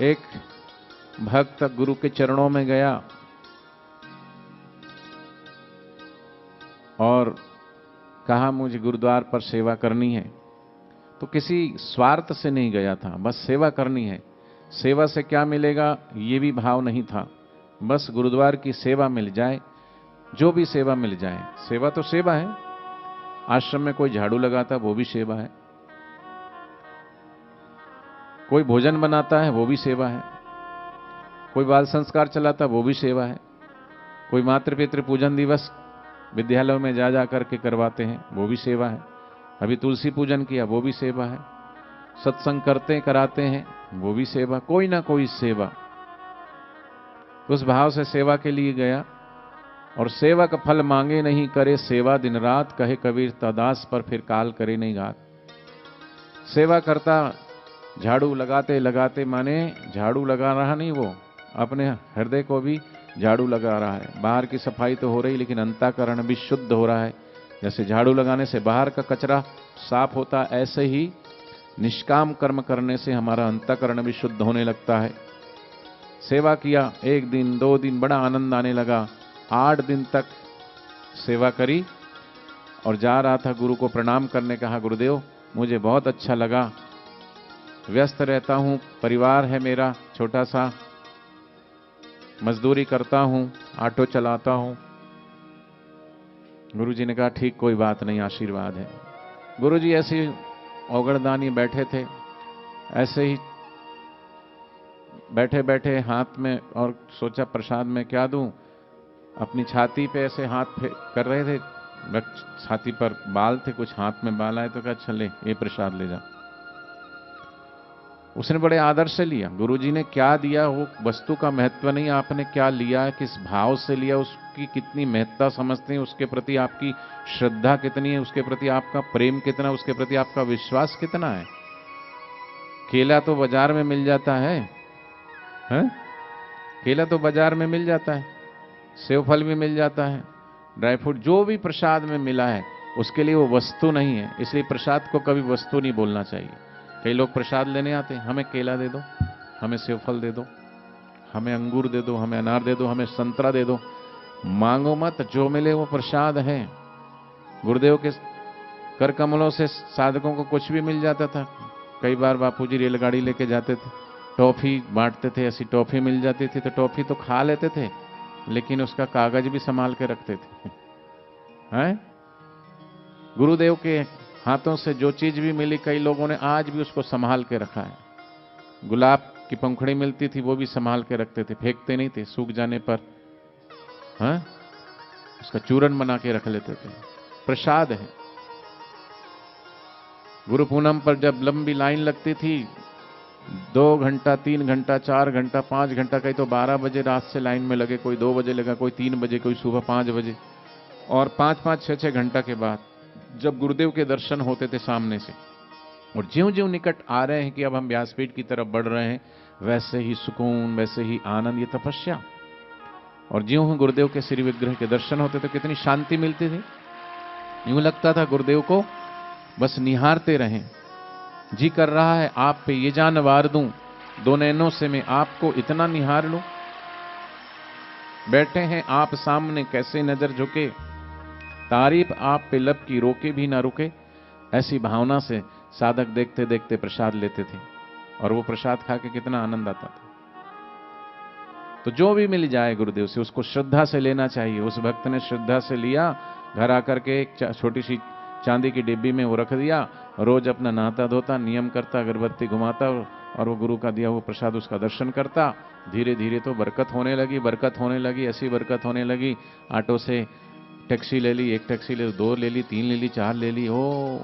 एक भक्त गुरु के चरणों में गया और कहा मुझे गुरुद्वार पर सेवा करनी है। तो किसी स्वार्थ से नहीं गया था, बस सेवा करनी है। सेवा से क्या मिलेगा ये भी भाव नहीं था, बस गुरुद्वार की सेवा मिल जाए, जो भी सेवा मिल जाए। सेवा तो सेवा है। आश्रम में कोई झाड़ू लगाता वो भी सेवा है, कोई भोजन बनाता है वो भी सेवा है, कोई बाल संस्कार चलाता वो भी सेवा है, कोई मातृ पितृ पूजन दिवस विद्यालयों में जा जा करके करवाते हैं वो भी सेवा है, अभी तुलसी पूजन किया वो भी सेवा है, सत्संग करते कराते हैं वो भी सेवा, कोई ना कोई सेवा। उस भाव से सेवा के लिए गया और सेवक फल मांगे नहीं करे सेवा दिन रात, कहे कबीर तदास पर फिर काल करे नहीं घात। सेवा करता झाड़ू लगाते लगाते, माने झाड़ू लगा रहा नहीं, वो अपने हृदय को भी झाड़ू लगा रहा है। बाहर की सफाई तो हो रही लेकिन अंतःकरण भी शुद्ध हो रहा है। जैसे झाड़ू लगाने से बाहर का कचरा साफ होता, ऐसे ही निष्काम कर्म करने से हमारा अंतःकरण भी शुद्ध होने लगता है। सेवा किया, 1 दिन 2 दिन बड़ा आनंद आने लगा। 8 दिन तक सेवा करी और जा रहा था गुरु को प्रणाम करने, कहा गुरुदेव मुझे बहुत अच्छा लगा, व्यस्त रहता हूं, परिवार है मेरा छोटा सा, मजदूरी करता हूं, ऑटो चलाता हूं। गुरुजी ने कहा ठीक, कोई बात नहीं, आशीर्वाद है। गुरुजी ऐसे औगड़दानी बैठे थे, ऐसे ही बैठे बैठे हाथ में, और सोचा प्रसाद में क्या दूं, अपनी छाती पे ऐसे हाथ कर रहे थे, छाती पर बाल थे, कुछ हाथ में बाल आए तो कहा चले ये प्रसाद ले जा। उसने बड़े आदर से लिया। गुरुजी ने क्या दिया वो वस्तु का महत्व नहीं, आपने क्या लिया, किस भाव से लिया, उसकी कितनी महत्ता समझते हैं, उसके प्रति आपकी श्रद्धा कितनी है, उसके प्रति आपका प्रेम कितना, उसके प्रति आपका विश्वास कितना है। केला तो बाजार में मिल जाता है, हैं? केला तो बाजार में मिल जाता है, सेव फल भी मिल जाता है, ड्राई फ्रूट, जो भी प्रसाद में मिला है उसके लिए वो वस्तु नहीं है। इसलिए प्रसाद को कभी वस्तु नहीं बोलना चाहिए। कई लोग प्रसाद लेने आते हैं, हमें केला दे दो, हमें सेव फल दे दो, हमें अंगूर दे दो, हमें अनार दे दो, हमें संतरा दे दो। मांगो मत, जो मिले वो प्रसाद है। गुरुदेव के कर कमलों से साधकों को कुछ भी मिल जाता था। कई बार बापूजी रेलगाड़ी लेके जाते थे, टॉफी बांटते थे, ऐसी टॉफी मिल जाती थी तो टॉफी तो खा लेते थे लेकिन उसका कागज भी संभाल के रखते थे, हैं? गुरुदेव के हाथों से जो चीज भी मिली, कई लोगों ने आज भी उसको संभाल के रखा है। गुलाब की पंखुड़ी मिलती थी वो भी संभाल के रखते थे, फेंकते नहीं थे, सूख जाने पर हाँ उसका चूरन बना के रख लेते थे। प्रसाद है। गुरु पूनम पर जब लंबी लाइन लगती थी, 2 घंटा 3 घंटा 4 घंटा 5 घंटा, कहीं तो 12 बजे रात से लाइन में लगे, कोई 2 बजे लगा, कोई 3 बजे, कोई सुबह 5 बजे, और 5-5 6-6 घंटा के बाद जब गुरुदेव के दर्शन होते थे सामने से, और ज्यों ज्यों निकट आ रहे हैं कि अब हम व्यासपीठ की तरफ बढ़ रहे हैं, वैसे ही सुकून, वैसे ही आनंद, ये तपस्या। और ज्यों ही गुरुदेव के श्री विग्रह के दर्शन होते तो कितनी शांति मिलती थी। यूं लगता था गुरुदेव को बस निहारते रहें। जी कर रहा है आप पे ये जान वार दूं, 2 नैनों से मैं आपको इतना निहार लूं। बैठे हैं आप सामने कैसे नजर झुके, तारीफ आप पे लब की रोके भी ना रुके। ऐसी भावना से साधक देखते देखते प्रसाद लेते थे और वो प्रसाद खा के कितना आनंद आता था। तो जो भी मिल जाए गुरुदेव से उसको श्रद्धा से लेना चाहिए। उस भक्त ने श्रद्धा से लिया, घर आकर के एक छोटी सी चांदी की डिब्बी में वो रख दिया, रोज अपना नहाता धोता, नियम करता, अगरबत्ती घुमाता और वो गुरु का दिया हुआ प्रसाद उसका दर्शन करता। धीरे धीरे तो बरकत होने लगी, बरकत होने लगी, ऐसी बरकत होने लगी। ऑटो से टैक्सी ले ली, 1 टैक्सी ले, 2 ले ली, 3 ले ली, 4 ले ली। ओ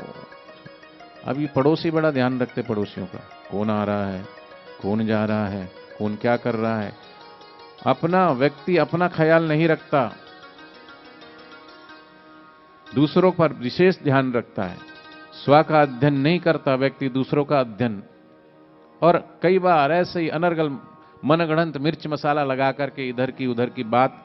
अभी पड़ोसी बड़ा ध्यान रखते पड़ोसियों का, कौन आ रहा है, कौन जा रहा है, कौन क्या कर रहा है। अपना व्यक्ति अपना ख्याल नहीं रखता, दूसरों पर विशेष ध्यान रखता है। स्व का अध्ययन नहीं करता व्यक्ति, दूसरों का अध्ययन। और कई बार ऐसे ही अनर्गल मनगढ़ंत मिर्च मसाला लगा करके इधर की उधर की बात,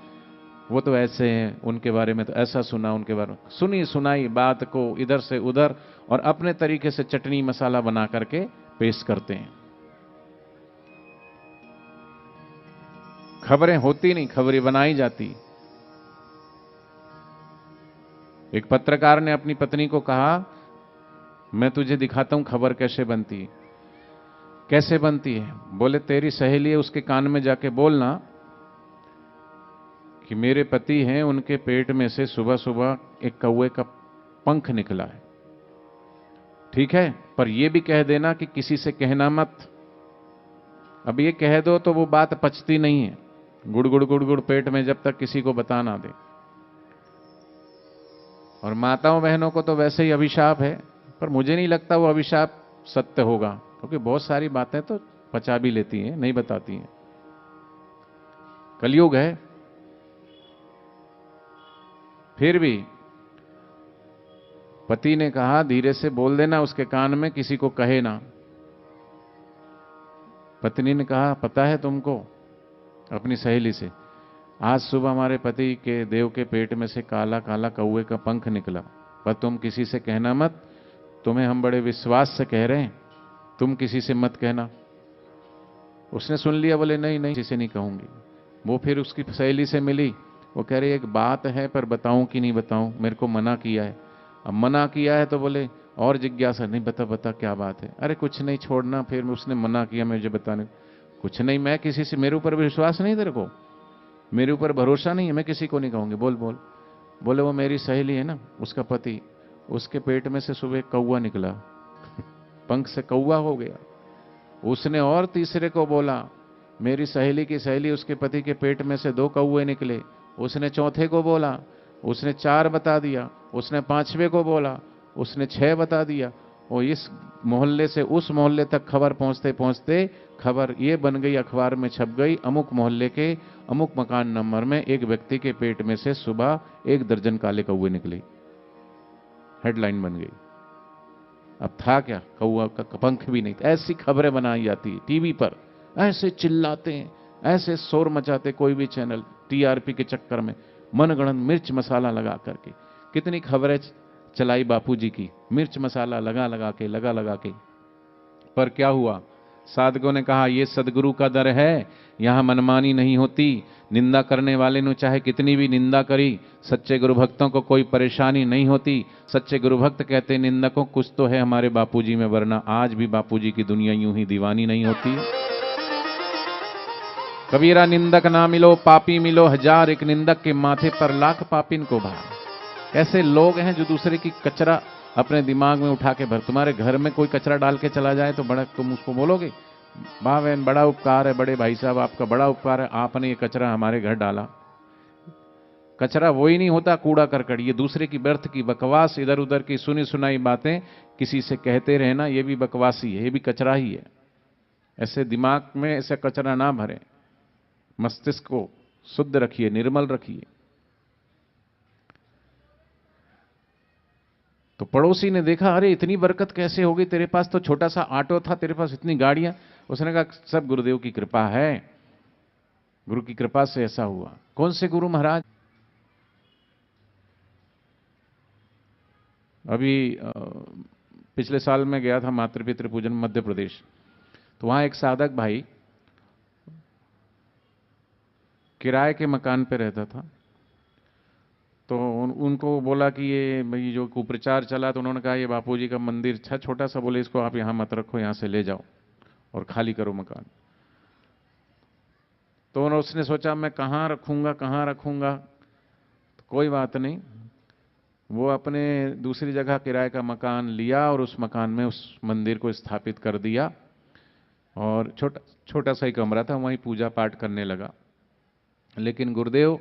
वो तो ऐसे हैं, उनके बारे में तो ऐसा सुना, उनके बारे में सुनी सुनाई बात को इधर से उधर और अपने तरीके से चटनी मसाला बना करके पेश करते हैं। खबरें होती नहीं, खबरें बनाई जाती। एक पत्रकार ने अपनी पत्नी को कहा, मैं तुझे दिखाता हूं खबर कैसे बनती है। कैसे बनती है? बोले तेरी सहेली है, उसके कान में जाके बोलना कि मेरे पति हैं, उनके पेट में से सुबह सुबह एक कौवे का पंख निकला है, ठीक है, पर यह भी कह देना कि किसी से कहना मत। अब ये कह दो तो वो बात पचती नहीं है, गुड़ गुड़ गुड़ गुड़ पेट में, जब तक किसी को बता ना दे। और माताओं बहनों को तो वैसे ही अभिशाप है, पर मुझे नहीं लगता वो अभिशाप सत्य होगा, क्योंकि बहुत सारी बातें तो पचा भी लेती हैं, नहीं बताती हैं। कलयुग है। फिर भी पति ने कहा धीरे से बोल देना उसके कान में, किसी को कहे ना। पत्नी ने कहा पता है तुमको, अपनी सहेली से, आज सुबह हमारे पति के देव के पेट में से काला काला कौवे का पंख निकला, पर तुम किसी से कहना मत, तुम्हें हम बड़े विश्वास से कह रहे हैं, तुम किसी से मत कहना। उसने सुन लिया, बोले नहीं नहीं, किसी से नहीं कहूंगी। वो फिर उसकी सहेली से मिली, वो कह रही एक बात है, पर बताऊं कि नहीं बताऊं, मेरे को मना किया है। अब मना किया है तो बोले और जिज्ञासा, नहीं बता बता क्या बात है। अरे कुछ नहीं, छोड़ना। फिर उसने मना किया मुझे बताने। कुछ नहीं, मैं किसी से, मेरे ऊपर विश्वास नहीं तेरे को, मेरे ऊपर भरोसा नहीं है, मैं किसी को नहीं कहूंगी। बोल बोल। बोले वो मेरी सहेली है ना, उसका पति, उसके पेट में से सुबह कौवा निकला, पंख से कौवा हो गया। उसने और तीसरे को बोला, मेरी सहेली की सहेली, उसके पति के पेट में से 2 कौवे निकले। उसने चौथे को बोला, उसने 4 बता दिया। उसने 5वें को बोला, उसने 6 बता दिया। और इस मोहल्ले से उस मोहल्ले तक खबर पहुंचते पहुंचते खबर ये बन गई, अखबार में छप गई, अमुक मोहल्ले के अमुक मकान नंबर में एक व्यक्ति के पेट में से सुबह 1 दर्जन काले कौवे निकले। हेडलाइन बन गई। अब था क्या, कौवा का पंख भी नहीं था। ऐसी खबरें बनाई जाती है टीवी पर, ऐसे चिल्लाते हैं, ऐसे शोर मचाते कोई भी चैनल, टीआरपी के चक्कर में मनगढ़ंत मिर्च मसाला लगा करके। कितनी खबरें चलाई बापूजी की, मिर्च मसाला लगा लगा के। पर क्या हुआ? साधकों ने कहा ये सदगुरु का दर है, यहां मनमानी नहीं होती। निंदा करने वाले ने चाहे कितनी भी निंदा करी, सच्चे गुरु भक्तों को कोई परेशानी नहीं होती। सच्चे गुरु भक्त कहते निंदकों कुछ तो है हमारे बापूजी में, वरना आज भी बापूजी की दुनिया यूं ही दीवानी नहीं होती। कबीरा निंदक ना मिलो पापी मिलो, 1000 एक निंदक के माथे पर लाख पापिन को भार। ऐसे लोग हैं जो दूसरे की कचरा अपने दिमाग में उठा के भर। तुम्हारे घर में कोई कचरा डाल के चला जाए तो बड़ा तुम उसको बोलोगे, वाह बहन बड़ा उपकार है, बड़े भाई साहब आपका बड़ा उपकार है, आपने ये कचरा हमारे घर डाला। कचरा वो ही नहीं होता कूड़ा करकट, ये दूसरे की व्यर्थ की बकवास, इधर उधर की सुनी सुनाई बातें किसी से कहते रहना, ये भी बकवासी है, ये भी कचरा ही है। ऐसे दिमाग में ऐसे कचरा ना भरें, मस्तिष्क को शुद्ध रखिए, निर्मल रखिए। तो पड़ोसी ने देखा, अरे इतनी बरकत कैसे हो गई, तेरे पास तो छोटा सा ऑटो था, तेरे पास इतनी गाड़ियां। उसने कहा सब गुरुदेव की कृपा है, गुरु की कृपा से ऐसा हुआ। कौन से गुरु महाराज? अभी पिछले साल में गया था मातृपितृ पूजन मध्य प्रदेश, तो वहां एक साधक भाई किराए के मकान पे रहता था। तो उनको बोला कि ये भाई जो कुप्रचार चला, तो उन्होंने कहा ये बापूजी का मंदिर था छोटा सा, बोले इसको आप यहां मत रखो, यहां से ले जाओ और खाली करो मकान। तो उसने सोचा मैं कहाँ रखूंगा कहाँ रखूंगा, तो कोई बात नहीं, वो अपने दूसरी जगह किराए का मकान लिया और उस मकान में उस मंदिर को स्थापित कर दिया। और छोटा छोटा सा ही कमरा था, वहीं पूजा पाठ करने लगा। लेकिन गुरुदेव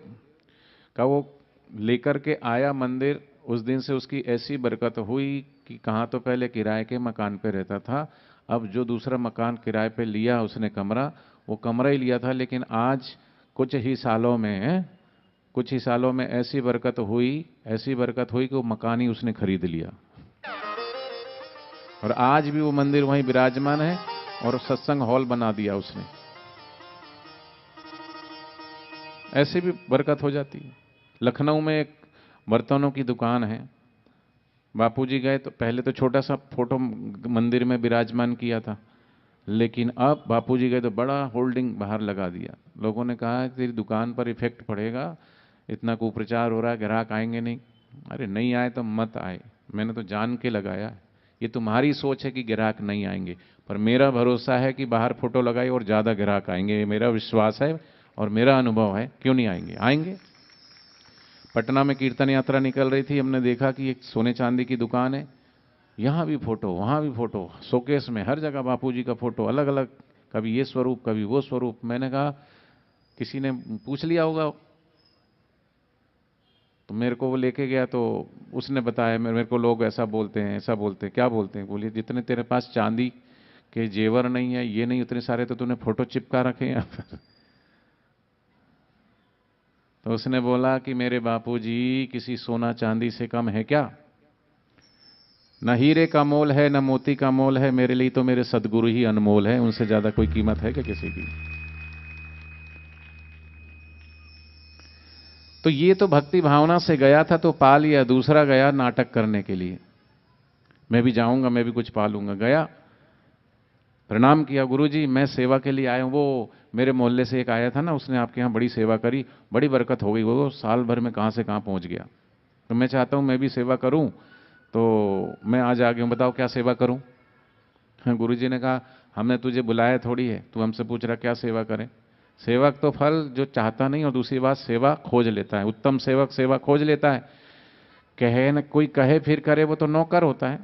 का वो लेकर के आया मंदिर, उस दिन से उसकी ऐसी बरकत हुई कि कहाँ तो पहले किराए के मकान पे रहता था, अब जो दूसरा मकान किराए पे लिया उसने कमरा, वो कमरा ही लिया था, लेकिन आज कुछ ही सालों में ऐसी बरकत हुई कि वो मकान ही उसने खरीद लिया। और आज भी वो मंदिर वहीं विराजमान है और सत्संग हॉल बना दिया उसने। ऐसे भी बरकत हो जाती है। लखनऊ में एक बर्तनों की दुकान है, बापूजी गए तो पहले तो छोटा सा फोटो मंदिर में विराजमान किया था, लेकिन अब बापूजी गए तो बड़ा होल्डिंग बाहर लगा दिया। लोगों ने कहा तेरी दुकान पर इफेक्ट पड़ेगा, इतना कुप्रचार हो रहा है, ग्राहक आएंगे नहीं। अरे नहीं आए तो मत आए, मैंने तो जान के लगाया है। ये तुम्हारी सोच है कि ग्राहक नहीं आएंगे, पर मेरा भरोसा है कि बाहर फोटो लगाई और ज़्यादा ग्राहक आएंगे, ये मेरा विश्वास है और मेरा अनुभव है। क्यों नहीं आएंगे? आएंगे। पटना में कीर्तन यात्रा निकल रही थी, हमने देखा कि एक सोने चांदी की दुकान है, यहाँ भी फोटो वहाँ भी फोटो, शोकेस में हर जगह बापूजी का फोटो अलग अलग, कभी ये स्वरूप कभी वो स्वरूप। मैंने कहा किसी ने पूछ लिया होगा, तो मेरे को वो लेके गया तो उसने बताया, मेरे को लोग ऐसा बोलते हैं ऐसा बोलते हैं। क्या बोलते हैं? बोलिए जितने तेरे पास चांदी के जेवर नहीं है, ये नहीं, उतने सारे तो तूने फोटो चिपका रखे हैं यहाँ पर। तो उसने बोला कि मेरे बापूजी किसी सोना चांदी से कम है क्या? न हीरे का मोल है न मोती का मोल है, मेरे लिए तो मेरे सदगुरु ही अनमोल है, उनसे ज्यादा कोई कीमत है क्या किसी की? तो ये तो भक्ति भावना से गया था तो पा लिया, दूसरा गया नाटक करने के लिए, मैं भी जाऊंगा मैं भी कुछ पालूंगा। गया, प्रणाम किया, गुरुजी मैं सेवा के लिए आया हूँ। वो मेरे मोहल्ले से एक आया था ना, उसने आपके यहाँ बड़ी सेवा करी, बड़ी बरकत हो गई, वो साल भर में कहाँ से कहाँ पहुँच गया, तो मैं चाहता हूँ मैं भी सेवा करूँ, तो मैं आज आ गया हूँ, बताओ क्या सेवा करूँ? हाँ, गुरुजी ने कहा हमने तुझे बुलाया थोड़ी है, तू हमसे पूछ रहा क्या सेवा करें? सेवक तो फल जो चाहता नहीं, और दूसरी बात सेवा खोज लेता है। उत्तम सेवक सेवा खोज लेता है। कहे न कोई कहे फिर करे, वो तो नौकर होता है।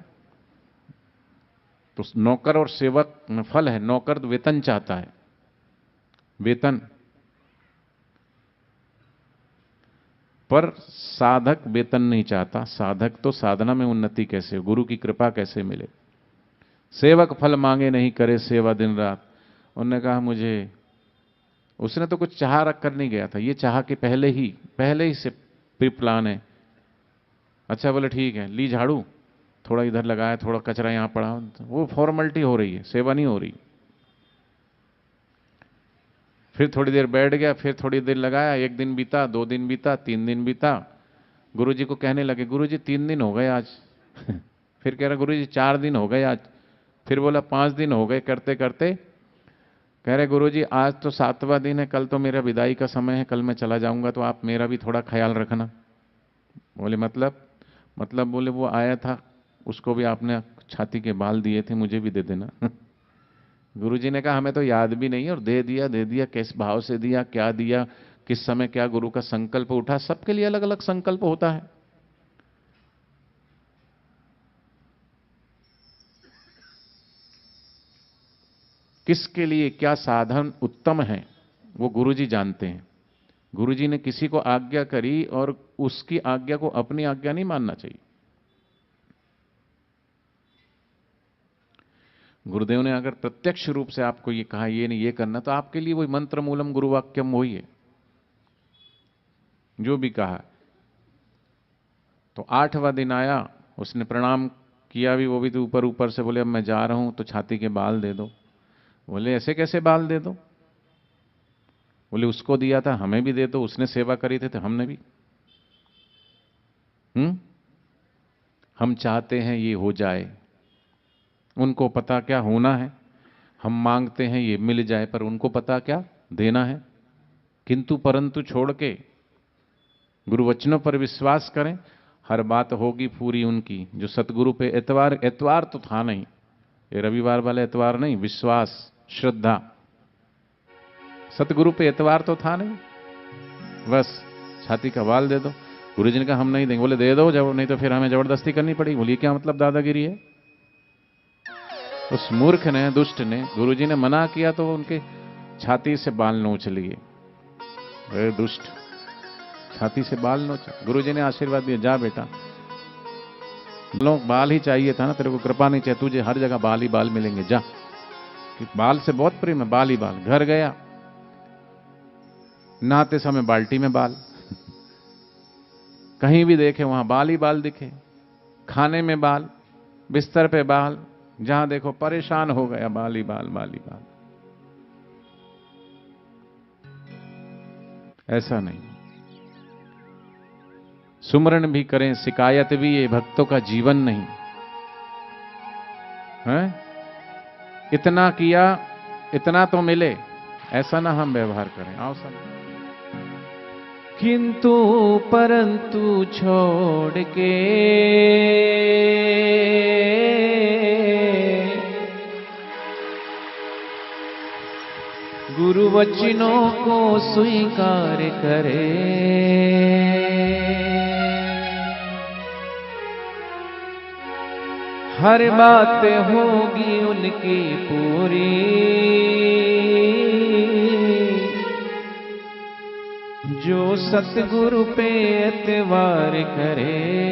तो नौकर और सेवक में फल है। नौकर वेतन चाहता है, वेतन, पर साधक वेतन नहीं चाहता। साधक तो साधना में उन्नति कैसे हो, गुरु की कृपा कैसे मिले। सेवक फल मांगे नहीं करे सेवा दिन रात। उन्होंने कहा मुझे, उसने तो कुछ चाह रख कर नहीं गया था, ये चाह कि पहले ही से प्री प्लान है। अच्छा बोले ठीक है, ली झाड़ू, थोड़ा इधर लगाया, थोड़ा कचरा यहां पड़ा, वो फॉर्मेलिटी हो रही है, सेवा नहीं हो रही। फिर थोड़ी देर बैठ गया, फिर थोड़ी देर लगाया, एक दिन बीता, 2 दिन बीता, 3 दिन बीता। गुरुजी को कहने लगे गुरुजी 3 दिन हो गए आज। फिर कह रहा गुरुजी 4 दिन हो गए आज। फिर बोला 5 दिन हो गए करते करते। कह रहे गुरुजी आज तो 7वां दिन है, कल तो मेरा विदाई का समय है, कल मैं चला जाऊंगा, तो आप मेरा भी थोड़ा ख्याल रखना। बोले मतलब बोले वो आया था, उसको भी आपने छाती के बाल दिए थे, मुझे भी दे देना। गुरुजी ने कहा हमें तो याद भी नहीं, और दे दिया किस भाव से दिया, क्या दिया, किस समय क्या गुरु का संकल्प उठा, सबके लिए अलग अलग संकल्प होता है। किसके लिए क्या साधन उत्तम है वो गुरुजी जानते हैं। गुरुजी ने किसी को आज्ञा करी और उसकी आज्ञा को अपनी आज्ञा नहीं मानना चाहिए। गुरुदेव ने अगर प्रत्यक्ष रूप से आपको ये कहा ये नहीं ये करना, तो आपके लिए वही मंत्र मूलम गुरुवाक्यम वही है जो भी कहा। तो 8वां दिन आया, उसने प्रणाम किया भी, वो भी तो ऊपर ऊपर से बोले अब मैं जा रहा हूं तो छाती के बाल दे दो। बोले ऐसे कैसे बाल दे दो? बोले उसको दिया था हमें भी दे दो, उसने सेवा करी थी तो हमने भी। हम चाहते हैं ये हो जाए, उनको पता क्या होना है। हम मांगते हैं ये मिल जाए, पर उनको पता क्या देना है। किंतु परंतु छोड़ के गुरु वचनों पर विश्वास करें, हर बात होगी पूरी उनकी। जो सतगुरु पे एतवार, एतवार तो था नहीं, ये रविवार वाला एतवार नहीं, विश्वास श्रद्धा। सतगुरु पे एतवार तो था नहीं, बस छाती का बाल दे दो। गुरु जी ने कहा हम नहीं देंगे। बोले दे दो, जब नहीं तो फिर हमें जबरदस्ती करनी पड़ेगी। बोलिए क्या मतलब दादागिरी है? उस मूर्ख ने, दुष्ट ने, गुरुजी ने मना किया तो उनके छाती से बाल नोच लिए। अरे दुष्ट, छाती से बाल नोचा। गुरुजी ने आशीर्वाद दिया जा बेटा, लोग बाल ही चाहिए था ना, तेरे को कृपा नहीं चाहिए, तुझे हर जगह बाल ही बाल मिलेंगे, जा। कि बाल से बहुत प्रेम है, बाल ही बाल। घर गया, नहाते समय बाल्टी में बाल, कहीं भी देखे वहां बाल ही बाल दिखे। खाने में बाल, बिस्तर पे बाल, जहां देखो परेशान हो गया, बाल ही बाल बाल ही बाल। ऐसा नहीं, सुमरण भी करें शिकायत भी, ये भक्तों का जीवन नहीं है। इतना किया इतना तो मिले, ऐसा ना हम व्यवहार करें। आओ सब। किंतु परंतु छोड़ के गुरु वचनों को स्वीकार करे, हर बात होगी उनकी पूरी, जो सतगुरु पे एतवार करे।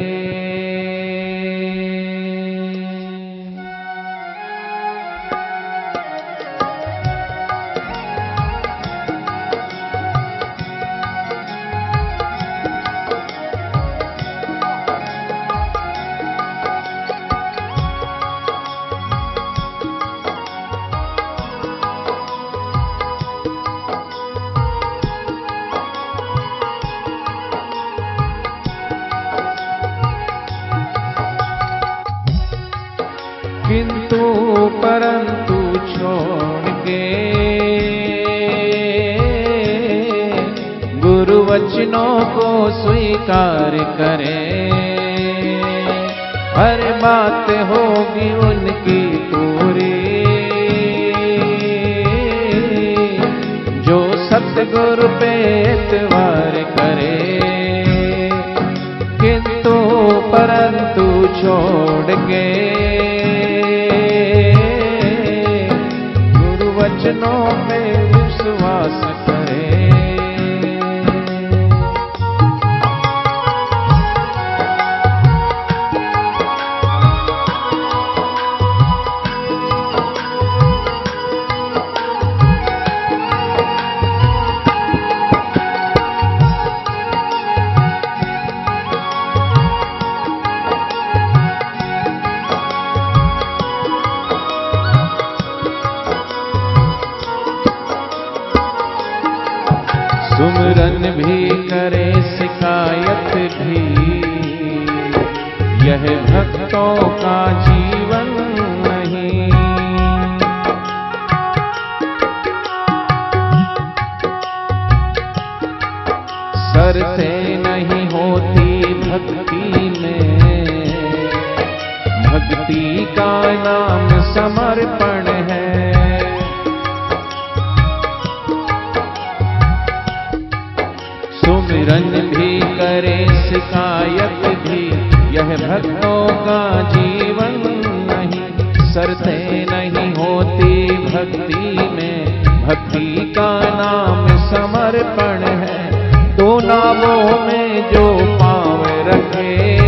किंतु परंतु छोड़ के गुरु वचनों को स्वीकार करें, हर बात होगी उनकी पूरी, जो सतगुरु पे एतवार करे। किंतु परंतु छोड़ के वचनों में विश्वास करें। सुमरन भी करे शिकायत भी, यह भक्तों का जीवन नहीं। शर्तें नहीं होती भक्ति में, भक्ति का नाम समर्पण है। सुमिरन भी करे शिकायत भी, यह भक्तों का जीवन नहीं। शर्तें नहीं होती भक्ति में, भक्ति का नाम समर्पण है। दो नावों में जो पांव रखे,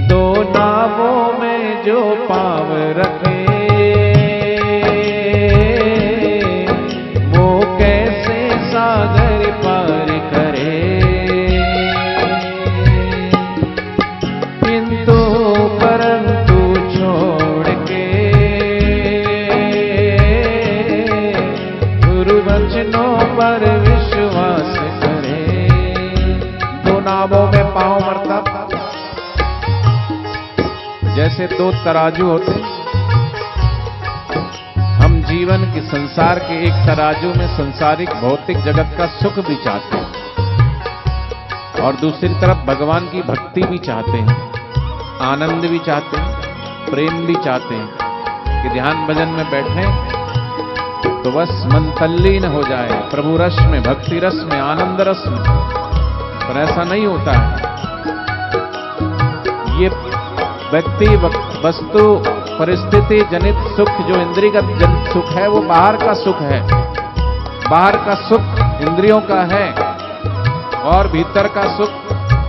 दो नावों में जो पांव रखे, सागर पार करे। किंतु परंतु छोड़ के गुरु वचनों पर विश्वास करे। दो नावों में पांव मरता, जैसे दो तराजू होते। जीवन के संसार के एक तराजू में सांसारिक भौतिक जगत का सुख भी चाहते हैं और दूसरी तरफ भगवान की भक्ति भी चाहते हैं, आनंद भी चाहते हैं, प्रेम भी चाहते हैं कि ध्यान भजन में बैठे तो बस मन तल्लीन हो जाए प्रभु रस में, भक्ति रस में, आनंद रस में। पर ऐसा नहीं होता है। ये व्यक्ति वस्तु परिस्थिति जनित सुख, जो इंद्रियगत जनित सुख है, वो बाहर का सुख है। बाहर का सुख इंद्रियों का है और भीतर का सुख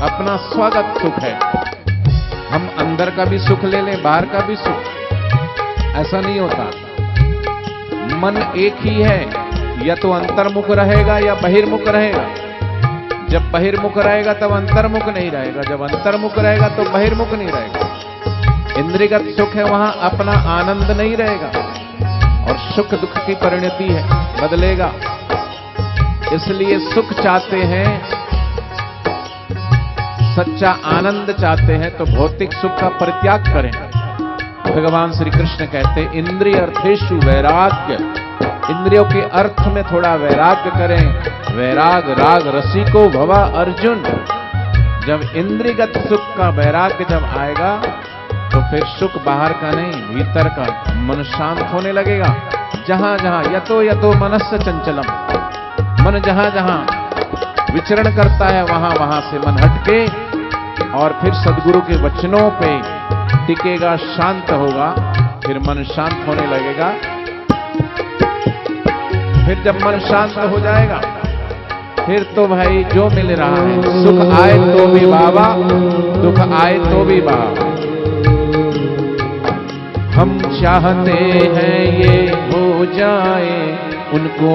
अपना स्वगत सुख है। हम अंदर का भी सुख ले लें, बाहर का भी सुख, ऐसा नहीं होता। मन एक ही है, या तो अंतर्मुख रहेगा या बहिर्मुख रहेगा। जब बहिर्मुख रहेगा तब अंतर्मुख नहीं रहेगा, जब अंतर्मुख रहेगा तो बहिर्मुख नहीं रहेगा। इंद्रियगत सुख है, वहां अपना आनंद नहीं रहेगा और सुख दुख की परिणति है, बदलेगा। इसलिए सुख चाहते हैं, सच्चा आनंद चाहते हैं तो भौतिक सुख का परित्याग करें। भगवान श्री कृष्ण कहते इंद्रिय अर्थेषु वैराग्य, इंद्रियों के अर्थ में थोड़ा वैराग्य करें। वैराग राग रसिको भवा अर्जुन। जब इंद्रियगत सुख का वैराग्य जब आएगा तो फिर सुख बाहर का नहीं भीतर का, मन शांत होने लगेगा। जहां जहां यतो यतो मनस्य चंचलम, मन जहां जहां विचरण करता है वहां वहां से मन हटके और फिर सदगुरु के वचनों पे टिकेगा, शांत होगा, फिर मन शांत होने लगेगा। फिर जब मन शांत हो जाएगा फिर तो भाई जो मिल रहा है, सुख आए तो भी बाबा, दुख आए तो भी बाबा। हम चाहते हैं ये हो जाए, उनको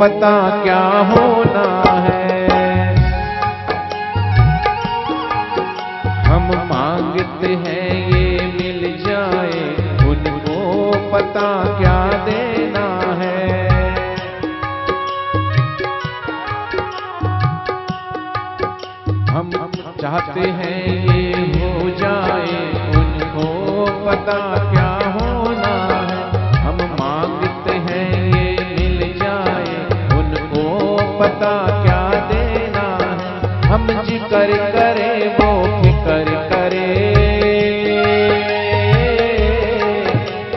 पता क्या होना है। हम मांगते हैं ये मिल जाए, उनको पता क्या देना है। हम चाहते हैं ये हो जाए, उनको पता क्या होना है। हम मांगते हैं ये मिल जाए, उनको पता क्या देना है। हम जिक्र करे वो फिक्र करे,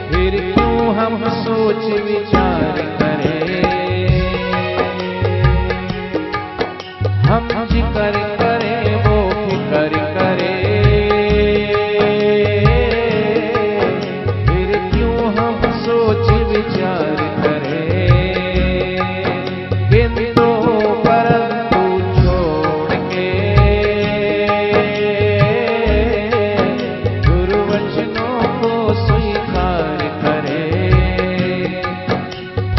फिर क्यों हम सोच विचार करें। हम जिक्र करे वो फिक्र करे, फिर क्यों हम सोच विचार करें। किंतु परंतु छोड़ के गुरुवचनों को स्वीकार करें।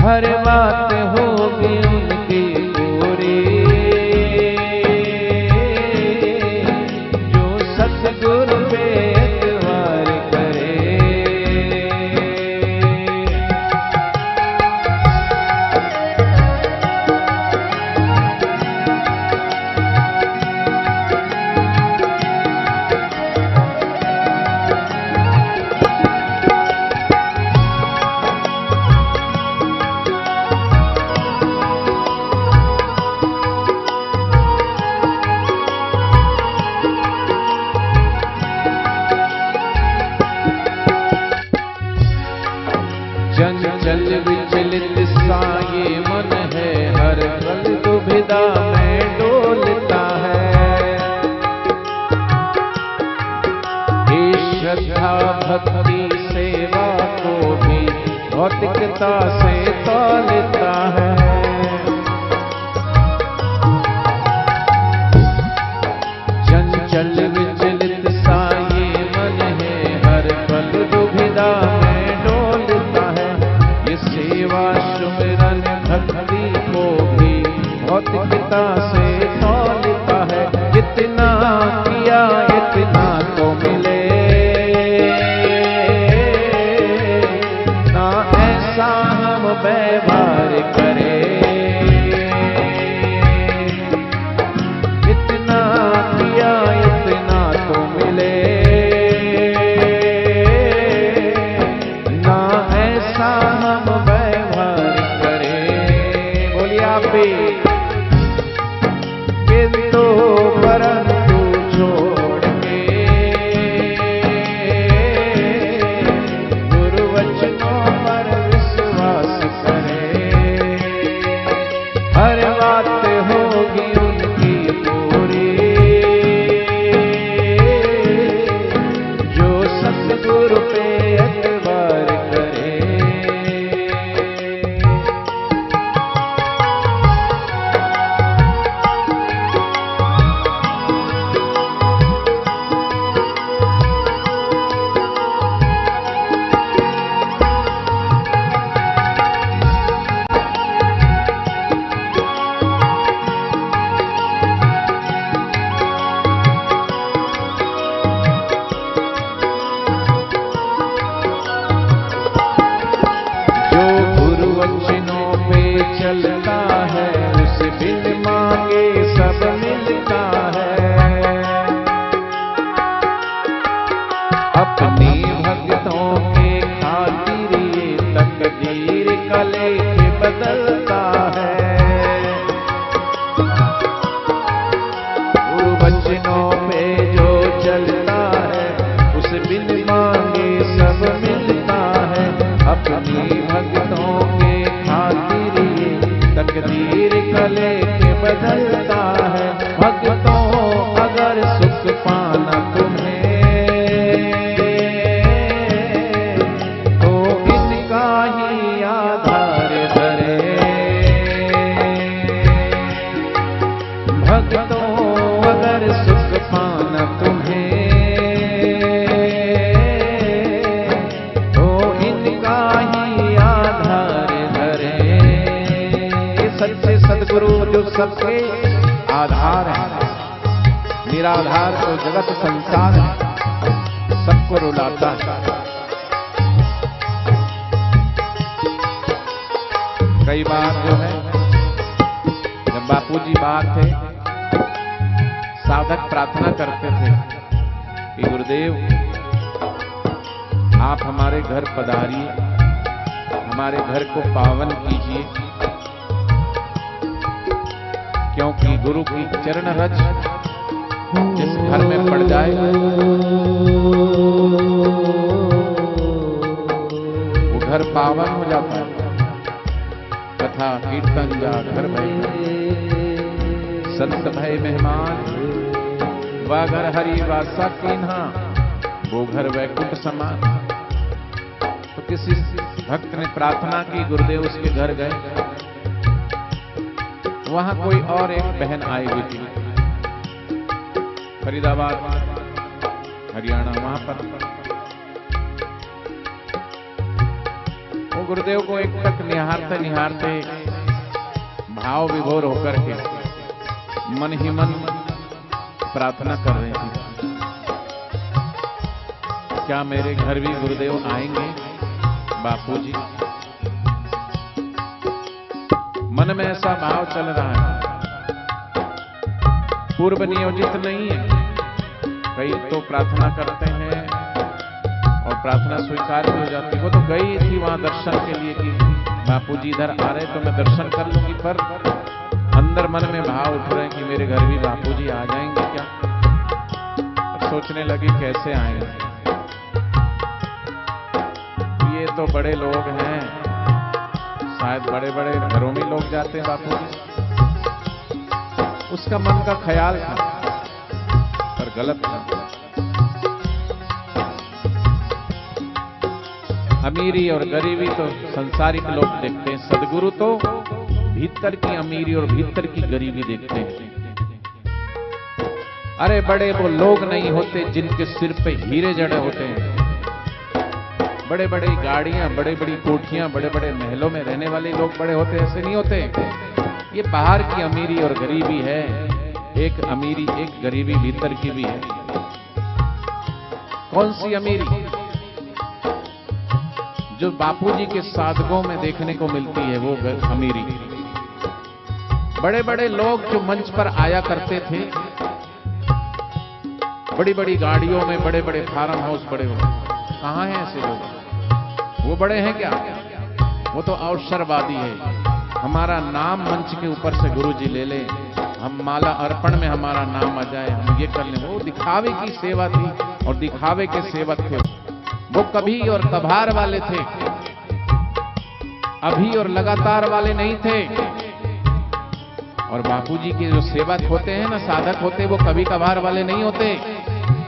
हर बात होगी उनकी पूरी, जो सतगुरु पे एतबार करे। चंचल विचलित सा ये मन है, हर पल दुविधा में डोलता है। ये श्रद्धा भक्ति सेवा को भी भौतिकता से तौलता है। चंचल विचलित सा ये मन है, हर पल दुविधा में डोलता है। ये सेवा सुमिरन भक्ति को भी भौतिकता से तौलता है। जितना किया इतना तो मिले, ना ऐसा हम व्यवहार करें। जितना किया इतना तो मिले, ना ऐसा हम व्यवहार करें। बोलिए आप भी। किंतु परंतु छोड़ के गुरुवचनों पर विश्वास करें। बदलता है। गुरु वचनों पे जो चलता है, उस बिन मांगे सब मिलता है। अपनी भक्तों के खातिर ये तकदीर कले के बदलता है। भक्तों अगर सुख पाना तुम्हें, तो इनका ही आधार धरे। भक्तों अगर सुख पाना तुम्हें, तो इनका ही आधार धरे। सच्चे सद्गुरु जो सबके आधार है, निराधार तो जगत संसार है, सबको रुलाता है। कई बार जो है, जब बापूजी बाहर थे, साधक प्रार्थना करते थे कि गुरुदेव आप हमारे घर पधारिए, हमारे घर को पावन कीजिए, क्योंकि गुरु की चरण रज जिस घर में पड़ जाए वो घर पावन हो जाता है। कथा कीर्तन जा घर भय, संत भय मेहमान, वह घर हरि वासा कीन्हा, वो घर वैकुंठ समान। तो किसी भक्त ने प्रार्थना की, गुरुदेव उसके घर गए, वहां कोई और एक बहन आई हुई थी, फरीदाबाद हरियाणा, वहां पर वो गुरुदेव को एक तक निहारते निहारते भाव विभोर होकर के मन ही मन प्रार्थना कर रही थी, क्या मेरे घर भी गुरुदेव आएंगे बापूजी। मन में ऐसा भाव चल रहा है, पूर्व नियोजित नहीं है। कई तो प्रार्थना करते हैं और प्रार्थना स्वीकार भी हो जाती है। वो तो गई थी वहां दर्शन के लिए कि बापूजी इधर आ रहे तो मैं दर्शन कर लूंगी, पर अंदर मन में भाव उठ रहे हैं कि मेरे घर भी बापूजी आ जाएंगे क्या। तो सोचने लगी कैसे आएंगे, ये तो बड़े लोग हैं, शायद बड़े बड़े घरों में लोग जाते हैं बापूजी। उसका मन का ख्याल था, पर गलत था। अमीरी और गरीबी तो संसारिक लोग देखते हैं, सद्गुरु तो भीतर की अमीरी और भीतर की गरीबी देखते हैं। अरे बड़े वो लोग नहीं होते जिनके सिर पे हीरे जड़े होते हैं, बड़े बड़े गाड़ियां, बड़े बड़ी कोठियां, बड़े बड़े महलों में रहने वाले लोग बड़े होते, ऐसे नहीं होते। ये बाहर की अमीरी और गरीबी है, एक अमीरी एक गरीबी भीतर की भी है। कौन सी अमीरी? जो बापूजी के साधकों में देखने को मिलती है, वो अमीरी। बड़े बड़े लोग जो मंच पर आया करते थे, बड़ी बड़ी गाड़ियों में, बड़े बड़े फार्म हाउस, बड़े बड़े, कहाँ हैं ऐसे लोग? वो बड़े हैं क्या? वो तो अवसरवादी है। हमारा नाम मंच के ऊपर से गुरुजी ले ले, हम माला अर्पण में हमारा नाम आ जाए, हम ये कर लें। वो दिखावे की सेवा थी और दिखावे के सेवक थे। वो कभी और कभार वाले थे, अभी और लगातार वाले नहीं थे। और बापूजी के जो सेवक होते हैं ना, साधक होते, वो कभी कभार वाले नहीं होते।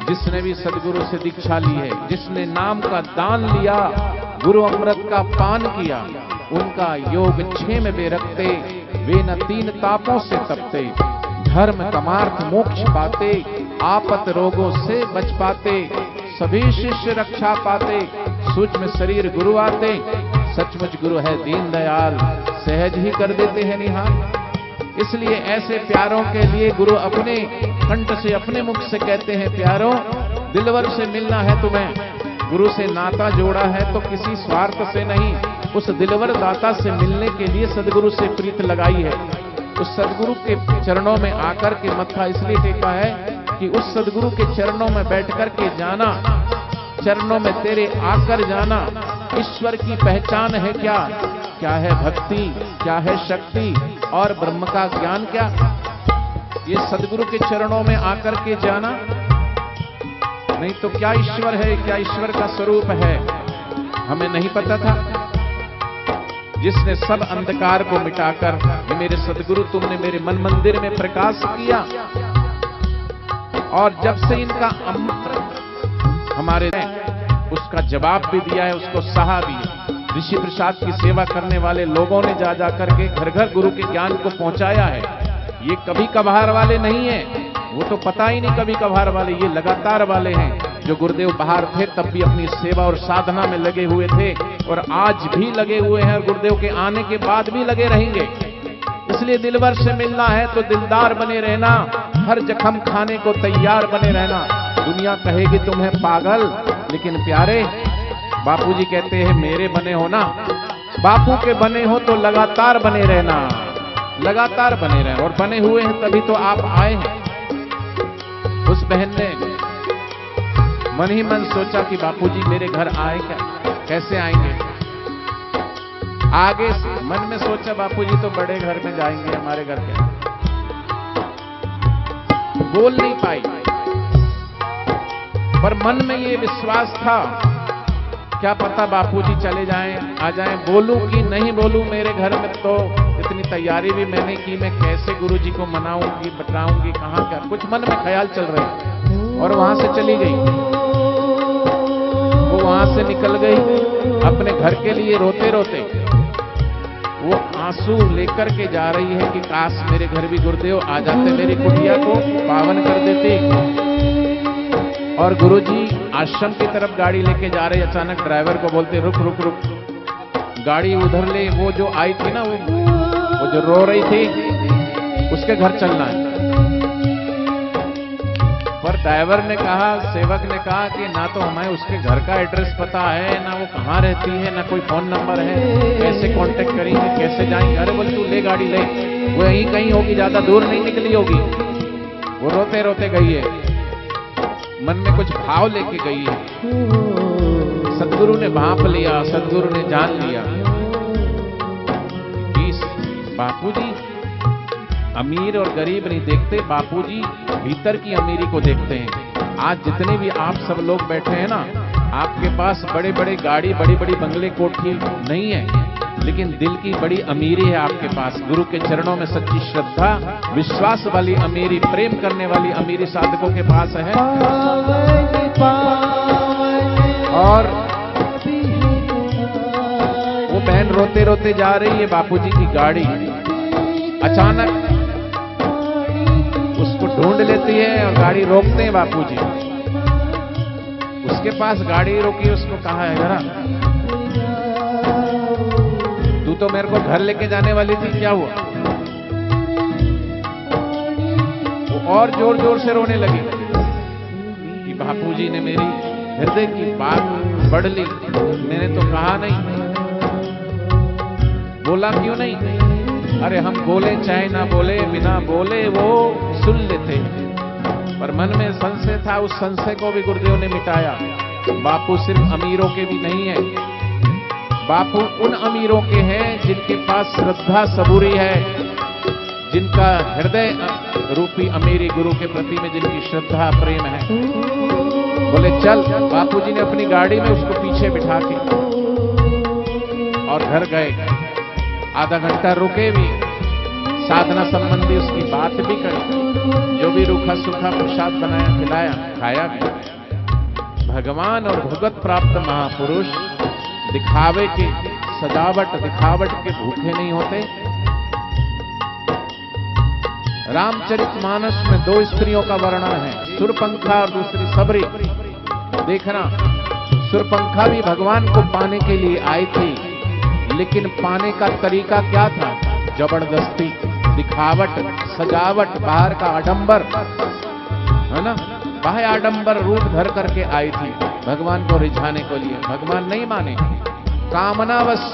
जिसने भी सदगुरु से दीक्षा ली है, जिसने नाम का दान लिया, गुरु अमृत का पान किया, उनका योग क्षेम में रखते, वे न तीन तापों से तपते, धर्म कमार्थ मोक्ष पाते, आपत रोगों से बच पाते, सभी शिष्य रक्षा पाते, सूक्ष्म शरीर गुरु आते, सचमुच गुरु है दीन दयाल, सहज ही कर देते हैं निहाल। इसलिए ऐसे प्यारों के लिए गुरु अपने कंठ से, अपने मुख से कहते हैं, प्यारों दिलवर से मिलना है तुम्हें। गुरु से नाता जोड़ा है तो किसी स्वार्थ से नहीं, उस दिलवर दाता से मिलने के लिए सदगुरु से प्रीत लगाई है। उस सदगुरु के चरणों में आकर के मत्था इसलिए टेका है कि उस सदगुरु के चरणों में बैठकर के जाना, चरणों में तेरे आकर जाना, ईश्वर की पहचान है क्या? क्या है भक्ति, क्या है शक्ति और ब्रह्म का ज्ञान क्या, ये सदगुरु के चरणों में आकर के जाना। नहीं तो क्या ईश्वर है, क्या ईश्वर का स्वरूप है, हमें नहीं पता था। जिसने सब अंधकार को मिटाकर, मेरे सदगुरु तुमने मेरे मन मंदिर में प्रकाश किया, और जब से इनका अमृत हमारे उसका जवाब भी दिया है, उसको सहा भी है। ऋषि प्रसाद की सेवा करने वाले लोगों ने जा जा करके घर घर गुरु के ज्ञान को पहुंचाया है। ये कभी कभार वाले नहीं है, वो तो पता ही नहीं कभी कभार वाले, ये लगातार वाले हैं। जो गुरुदेव बाहर थे तब भी अपनी सेवा और साधना में लगे हुए थे, और आज भी लगे हुए हैं, और गुरुदेव के आने के बाद भी लगे रहेंगे। इसलिए दिलवर से मिलना है तो दिलदार बने रहना, हर जख्म खाने को तैयार बने रहना। दुनिया कहेगी तुम्हें पागल, लेकिन प्यारे बापूजी कहते हैं मेरे बने हो ना, बापू के बने हो तो लगातार बने रहना, लगातार बने रहना। और बने हुए हैं तभी तो आप आए हैं। उस बहन ने मन ही मन सोचा कि बापूजी मेरे घर आए क्या, कैसे आएंगे। आगे से मन में सोचा बापूजी तो बड़े घर में जाएंगे, हमारे घर के। बोल नहीं पाई, पर मन में ये विश्वास था, क्या पता बापूजी चले जाएं, आ जाएं। बोलूं कि नहीं बोलूं, मेरे घर में तो इतनी तैयारी भी मैंने की, मैं कैसे गुरुजी को मनाऊंगी, बताऊंगी, कहां क्या, कुछ मन में ख्याल चल रहे। और वहां से चली गई, वो वहां से निकल गई अपने घर के लिए रोते रोते। वो आंसू लेकर के जा रही है कि काश मेरे घर भी गुरुदेव आ जाते, मेरी कुटिया को पावन कर देते। और गुरुजी आश्रम की तरफ गाड़ी लेके जा रहे, अचानक ड्राइवर को बोलते रुक रुक रुक, गाड़ी उधर ले। वो जो आई थी ना, वो जो रो रही थी, उसके घर चलना है। पर ड्राइवर ने कहा, सेवक ने कहा कि ना तो हमें उसके घर का एड्रेस पता है, ना वो कहाँ रहती है, ना कोई फोन नंबर है, कैसे कांटेक्ट करेंगे, कैसे जाएंगे। अरे बोले तू ले गाड़ी ले, वो यहीं कहीं होगी, ज्यादा दूर नहीं निकली होगी। वो रोते रोते गई है, मन में कुछ भाव लेके गई है। सदगुरु ने भांप लिया, सदगुरु ने जान लिया कि बापूजी अमीर और गरीब नहीं देखते, बापूजी भीतर की अमीरी को देखते हैं। आज जितने भी आप सब लोग बैठे हैं ना, आपके पास बड़े बड़े गाड़ी, बड़ी बड़ी बंगले, कोठी नहीं है, लेकिन दिल की बड़ी अमीरी है आपके पास। गुरु के चरणों में सच्ची श्रद्धा, विश्वास वाली अमीरी, प्रेम करने वाली अमीरी साधकों के पास है। और वो बहन रोते रोते जा रही है, बापूजी की गाड़ी अचानक उसको ढूंढ लेती है और गाड़ी रोकते हैं बापूजी। उसके पास गाड़ी रोकी, उसको कहा है जरा तू तो मेरे को घर लेके जाने वाली थी, क्या हुआ। वो और जोर जोर से रोने लगी कि बापूजी ने मेरी हृदय की बात पढ़ ली, मैंने तो कहा नहीं। बोला क्यों नहीं? अरे हम बोले चाहे ना बोले, बिना बोले वो सुन लेते, पर मन में संशय था, उस संशय को भी गुरुदेव ने मिटाया। बापू सिर्फ अमीरों के भी नहीं है, बापू उन अमीरों के हैं जिनके पास श्रद्धा सबूरी है, जिनका हृदय रूपी अमीरी गुरु के प्रति में जिनकी श्रद्धा प्रेम है। बोले चल, बापूजी ने अपनी गाड़ी में उसको पीछे बिठा के और घर गए। आधा घंटा रुके भी, साधना संबंधी उसकी बात भी करी, जो भी रूखा सूखा प्रसाद बनाया, खिलाया, खाया भी। भगवान और भगवत प्राप्त महापुरुष दिखावे के, सजावट दिखावट के भूखे नहीं होते। रामचरितमानस में 2 स्त्रियों का वर्णन है, सुरपंखा और दूसरी सबरी। देखना, सुरपंखा भी भगवान को पाने के लिए आई थी, लेकिन पाने का तरीका क्या था? जबरदस्ती, दिखावट, सजावट, बाहर का आडंबर, है ना, बाह्य आडंबर रूप धर करके आई थी भगवान को रिझाने के लिए। भगवान नहीं माने, कामनावश,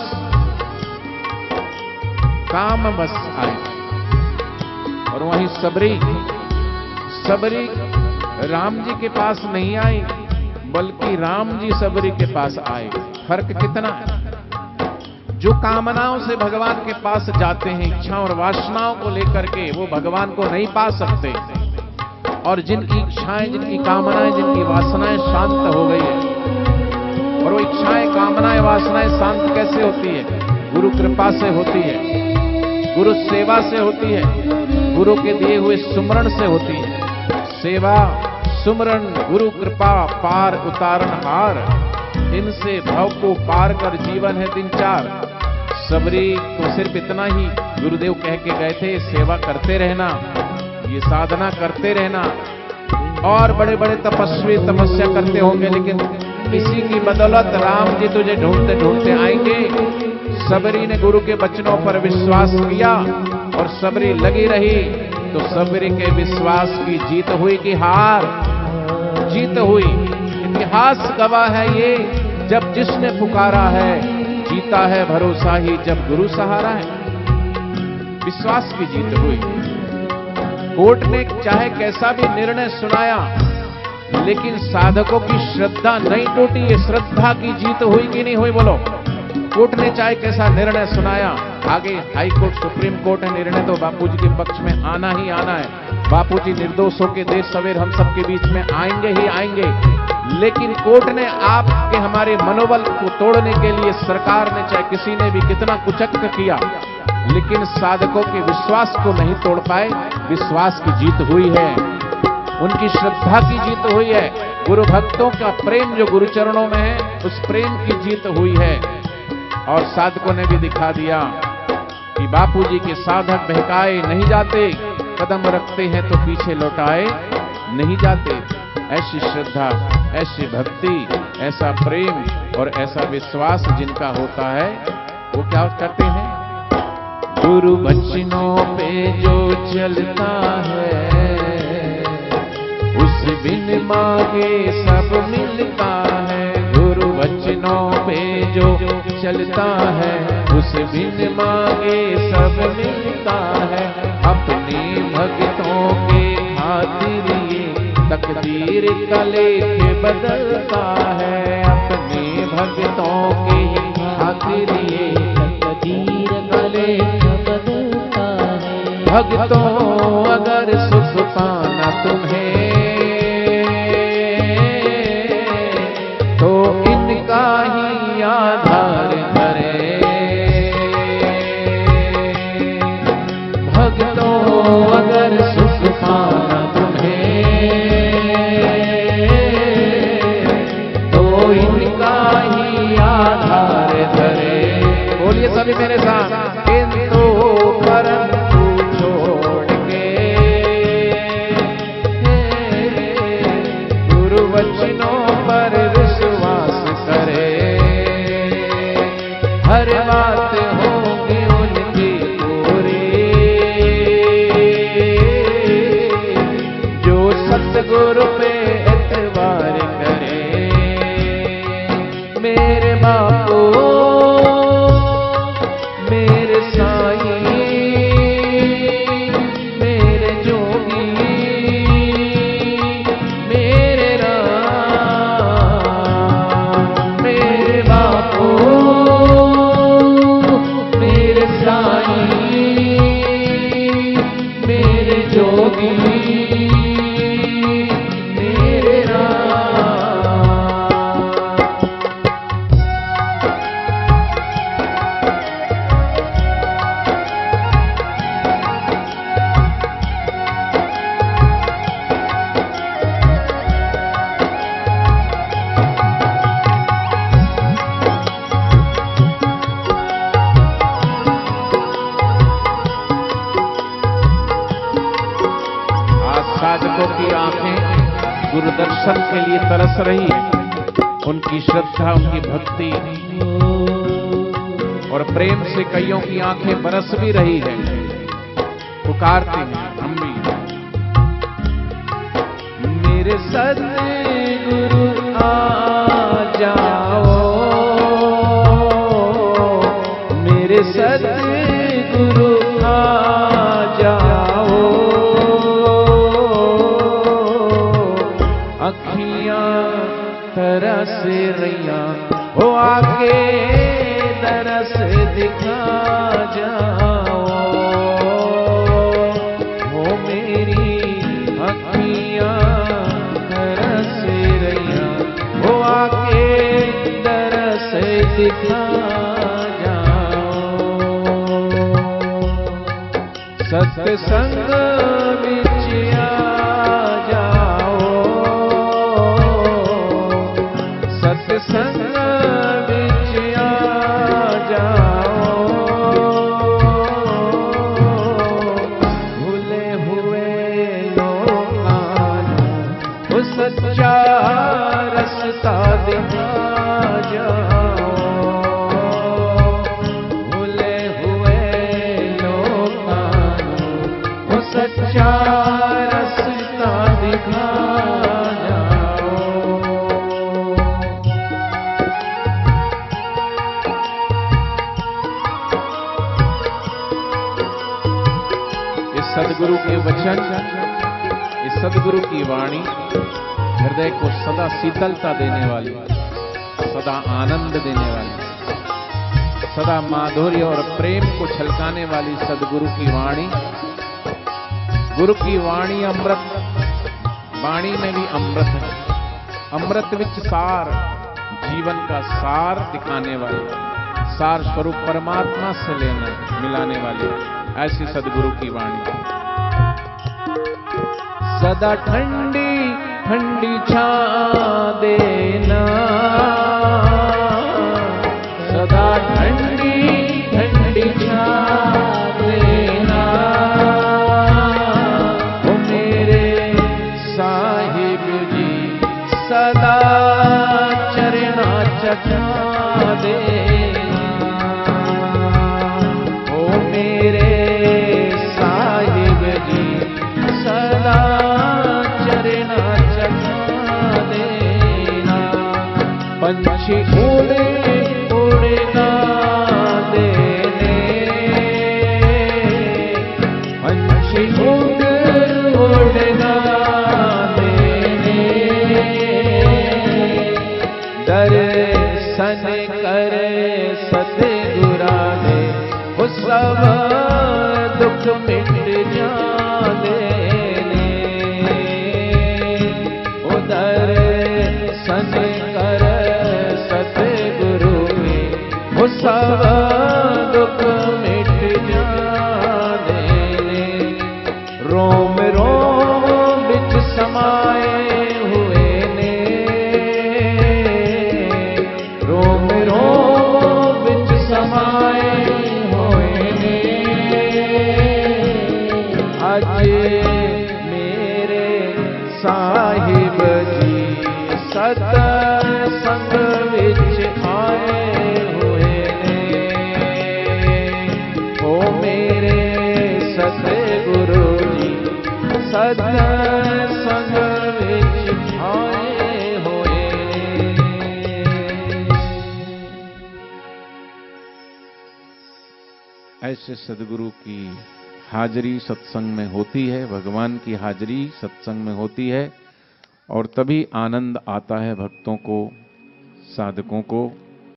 कामवश आई। और वहीं सबरी, सबरी राम जी के पास नहीं आई, बल्कि राम जी सबरी के पास आए। फर्क कितना है? जो कामनाओं से भगवान के पास जाते हैं, इच्छाओं और वासनाओं को लेकर के, वो भगवान को नहीं पा सकते। और जिनकी इच्छाएं, जिनकी कामनाएं, जिनकी वासनाएं शांत हो गई है, और वो इच्छाएं, कामनाएं, वासनाएं शांत कैसे होती है? गुरु कृपा से होती है, गुरु सेवा से होती है, गुरु के दिए हुए सुमरण से होती है। सेवा, सुमरण, गुरु कृपा, पार उतारन हार, इनसे भव को पार कर जीवन है दिन चार। सबरी को सिर्फ इतना ही गुरुदेव कह के गए थे, सेवा करते रहना, ये साधना करते रहना। और बड़े बड़े तपस्वी तपस्या करते होंगे, लेकिन इसी की बदौलत राम जी तुझे ढूंढते ढूंढते आएंगे। सबरी ने गुरु के वचनों पर विश्वास किया और सबरी लगी रही, तो सबरी के विश्वास की जीत हुई कि हार? जीत हुई। इतिहास गवाह है ये, जब जिसने पुकारा है जीता है भरोसा ही, जब गुरु सहारा है। विश्वास की जीत हुई। कोर्ट ने चाहे कैसा भी निर्णय सुनाया, लेकिन साधकों की श्रद्धा नहीं टूटी। ये श्रद्धा की जीत हुई कि नहीं हुई? बोलो। कोर्ट ने चाहे कैसा निर्णय सुनाया, आगे हाई कोर्ट, सुप्रीम कोर्ट है, निर्णय तो बापूजी के पक्ष में आना ही आना है। बापूजी निर्दोष होकर देर सवेर हम सबके बीच में आएंगे ही आएंगे। लेकिन कोर्ट ने आपके हमारे मनोबल को तोड़ने के लिए, सरकार ने चाहे किसी ने भी कितना कुचक्र किया, लेकिन साधकों के विश्वास को नहीं तोड़ पाए। विश्वास की जीत हुई है, उनकी श्रद्धा की जीत हुई है। गुरु भक्तों का प्रेम जो गुरु चरणों में है, उस प्रेम की जीत हुई है। और साधकों ने भी दिखा दिया कि बापूजी के साधक बहकाए नहीं जाते, कदम रखते हैं तो पीछे लौटाए नहीं जाते। ऐसी श्रद्धा, ऐसी भक्ति, ऐसा प्रेम और ऐसा विश्वास जिनका होता है, वो क्या करते हैं? गुरु वचनों पे जो चलता है, उस बिन मांगे सब मिलता है। गुरु वचनों पे जो चलता है, उस बिन मांगे सब मिलता है। अपने भक्तों के खातिर ये तकदीर का लेख बदलता है। अपने भक्तों के खातिर ये तकदीर का लेख बदलता है। भक्तों अगर सुख पाना तुम्हें, तो इनका ही आधार धरे। भक्तों अगर सुख पाना तुम्हें, तो इनका ही आधार धरे। बोलिए सभी मेरे साथ, किंतु परंतु छोड़ के गुरु वचनों पर विश्वास करे। हर बात होगी उनकी पूरी, जो सतगुरु पे एतबार करे। मेरे बापू, मेरे साईं, मेरे जोगी, मेरे राम, मेरे बापू, मेरे साईं, मेरे जोगी, मेरे राम। साधकों की आंखें गुरु दर्शन के लिए तरस रही है। उनकी श्रद्धा, उनकी भक्ति और प्रेम से कईयों की आंखें बरस भी रही है। पुकारते हैं हम भी, मेरे सद्गुरु आ जाओ, मेरे सद्गुरु आ जाओ। अखियां तरस रैया हो आके दरस दिखा जाओ, हो मेरी अखियां तरस रहिया, वो आके दरस दिखा जाओ। सत्संग विच आ जाओ, सत्संग विच आ जाओ, भूले हुए लोकां नूं सच्चा रस्ता दिखा जाओ, भूले हुए लोकां नूं सच्चा रस्ता दिखा जाओ। इस सदगुरु के वचन, इस सदगुरु की वाणी हृदय को सदा शीतलता देने वाली, सदा आनंद देने वाली, सदा माधुर्य और प्रेम को छलकाने वाली सदगुरु की वाणी। गुरु की वाणी अमृत, वाणी में भी अमृत है, अमृत विच सार, जीवन का सार दिखाने वाली, सार स्वरूप परमात्मा से लेना मिलाने वाली ऐसी सदगुरु की वाणी। सदा ठंडी ठंडी छां देना, सदा ठंडी ठंडी छां देना, ओ मेरे साहिब जी सदा चरना चखा देना, ओ मेरे साहिब जी सदा चरना चखा देना। पंछी उड़े उड़ना देने, पंछी उड़ना देने, दर्शन करे सतगुरा दे, वो सब दुख मिट जाने, वो दर्शन करे सतगुरु में, वो सब दुख मिट जाने। रोम रोम बिच समाए हुए ने, रोम रोम बिच समाए हुए ने, आज मेरे साहिब जी सत्संग विच आए हुए ने, ओ मेरे सतगुरु जी सत्संग विच आए हुए ने। ऐसे सदगुरु की हाजरी सत्संग में होती है, भगवान की हाजरी सत्संग में होती है, और तभी आनंद आता है भक्तों को, साधकों को।